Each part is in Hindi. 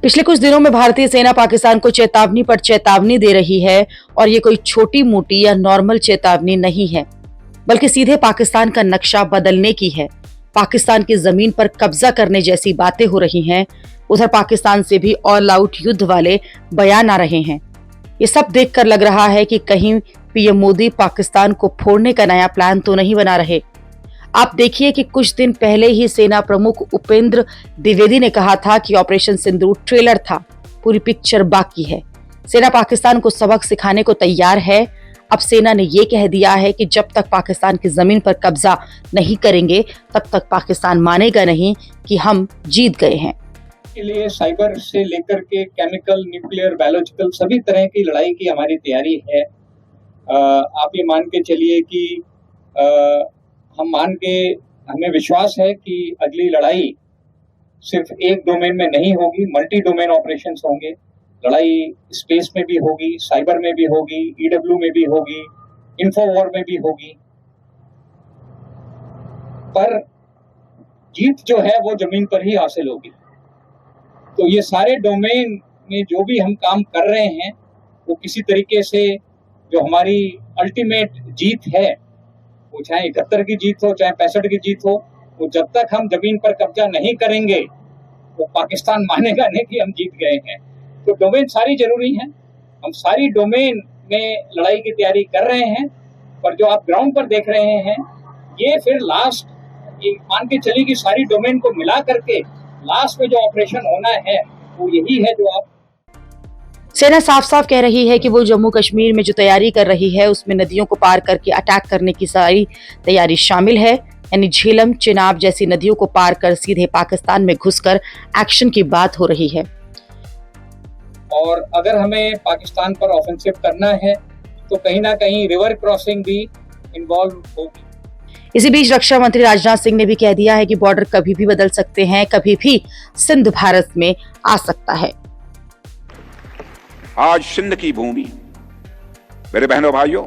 पिछले कुछ दिनों में भारतीय सेना पाकिस्तान को चेतावनी पर चेतावनी दे रही है और ये कोई छोटी मोटी या नॉर्मल चेतावनी नहीं है, बल्कि सीधे पाकिस्तान का नक्शा बदलने की है। पाकिस्तान की जमीन पर कब्जा करने जैसी बातें हो रही हैं। उधर पाकिस्तान से भी ऑल आउट युद्ध वाले बयान आ रहे हैं। ये सब देखकर लग रहा है कि कहीं पीएम मोदी पाकिस्तान को फोड़ने का नया प्लान तो नहीं बना रहे। आप देखिए कि कुछ दिन पहले ही सेना प्रमुख उपेंद्र द्विवेदी ने कहा था कि ऑपरेशन सिंदूर ट्रेलर था, पूरी पिक्चर बाकी है। सेना पाकिस्तान को सबक सिखाने को तैयार है। अब सेना ने ये कह दिया है कि जब तक पाकिस्तान की जमीन पर कब्जा नहीं करेंगे तब तक पाकिस्तान मानेगा नहीं कि हम जीत गए हैं। के लिए साइबर से लेकर के केमिकल, न्यूक्लियर, बायोलॉजिकल सभी तरह की लड़ाई की हमारी तैयारी है। आप ये मान के चलिए कि हमें विश्वास है कि अगली लड़ाई सिर्फ एक डोमेन में नहीं होगी, मल्टी डोमेन ऑपरेशंस होंगे। लड़ाई स्पेस में भी होगी, साइबर में भी होगी, ईडब्ल्यू में भी होगी, इंफोवॉर में भी होगी। पर जीत जो है वो जमीन पर ही हासिल होगी। तो ये सारे डोमेन में जो भी हम काम कर रहे हैं वो किसी तरीके से जो हमारी अल्टीमेट जीत है, वो चाहे 71 की जीत हो, चाहे 65 की जीत हो, वो जब तक हम जमीन पर कब्जा नहीं करेंगे वो पाकिस्तान मानेगा नहीं कि हम जीत गए हैं। तो डोमेन सारी जरूरी हैं। हम सारी डोमेन में लड़ाई की तैयारी कर रहे हैं, पर जो आप ग्राउंड पर देख रहे हैं ये फिर लास्ट, ये मान के चलिए कि सारी डोमेन को मिला करके लास्ट में जो ऑपरेशन होना है वो यही है जो आप। सेना साफ साफ कह रही है कि वो जम्मू कश्मीर में जो तैयारी कर रही है उसमें नदियों को पार करके अटैक करने की सारी तैयारी शामिल है। यानी झेलम, चिनाब जैसी नदियों को पार कर सीधे पाकिस्तान में घुसकर एक्शन की बात हो रही है। और अगर हमें पाकिस्तान पर ऑफेंसिव करना है तो कहीं ना कहीं रिवर क्रॉसिंग भी इन्वॉल्व होगी। इसी बीच रक्षा मंत्री राजनाथ सिंह ने भी कह दिया है कि बॉर्डर कभी भी बदल सकते हैं, कभी भी सिंध भारत में आ सकता है। आज सिंध की भूमि, मेरे बहनों भाइयों,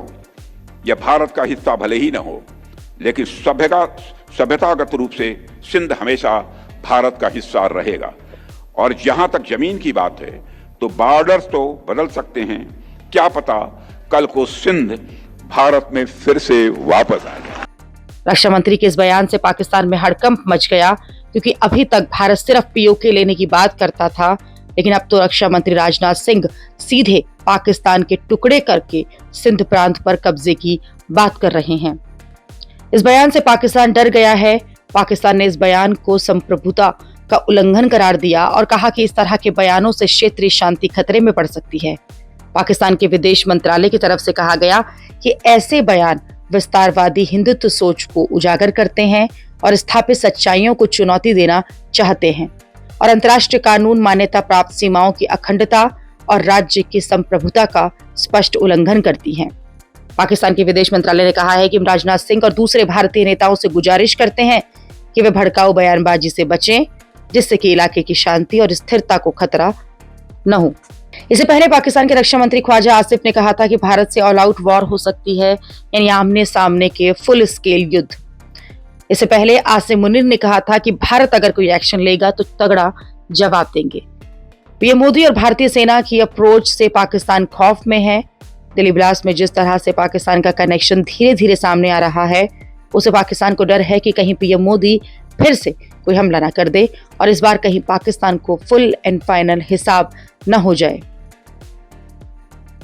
यह भारत का हिस्सा भले ही न हो, लेकिन सभ्यतागत रूप से सिंध हमेशा भारत का हिस्सा रहेगा। और जहां तक जमीन की बात है तो बॉर्डर्स तो बदल सकते हैं, क्या पता कल को सिंध भारत में फिर से वापस आ जाए। रक्षा मंत्री के इस बयान से पाकिस्तान में हड़कंप मच गया, क्योंकि अभी तक भारत सिर्फ पीओके लेने की बात करता था, लेकिन अब तो रक्षा मंत्री राजनाथ सिंह सीधे पाकिस्तान के टुकड़े करके सिंध प्रांत पर कब्जे की बात कर रहे हैं। इस बयान से पाकिस्तान डर गया है। पाकिस्तान ने इस बयान को संप्रभुता का उल्लंघन करार दिया और कहा कि इस तरह के बयानों से क्षेत्रीय शांति खतरे में पड़ सकती है। पाकिस्तान के विदेश मंत्रालय की तरफ से कहा गया कि ऐसे बयान विस्तारवादी हिंदुत्व सोच को उजागर करते हैं और स्थापित सच्चाइयों को चुनौती देना चाहते हैं और अंतर्राष्ट्रीय कानून, मान्यता प्राप्त सीमाओं की अखंडता और राज्य की संप्रभुता का स्पष्ट उल्लंघन करती हैं। पाकिस्तान के विदेश मंत्रालय ने कहा है कि राजनाथ सिंह और दूसरे भारतीय नेताओं से गुजारिश करते हैं कि वे भड़काऊ बयानबाजी से बचें, जिससे कि इलाके की शांति और स्थिरता को खतरा न हो। इससे पहले पाकिस्तान के रक्षा मंत्री ख्वाजा आसिफ ने कहा था कि भारत से ऑल आउट वॉर हो सकती है, यानी आमने सामने के फुल स्केल युद्ध। इससे पहले आसिम मुनीर ने कहा था कि भारत अगर कोई एक्शन लेगा तो तगड़ा जवाब देंगे। पीएम मोदी और भारतीय सेना की अप्रोच से पाकिस्तान खौफ में है। दिल्ली ब्लास्ट में जिस तरह से पाकिस्तान का कनेक्शन धीरे धीरे सामने आ रहा है, उसे पाकिस्तान को डर है कि कहीं पीएम मोदी फिर से कोई हमला न कर दे और इस बार कहीं पाकिस्तान को फुल एंड फाइनल हिसाब न हो जाए।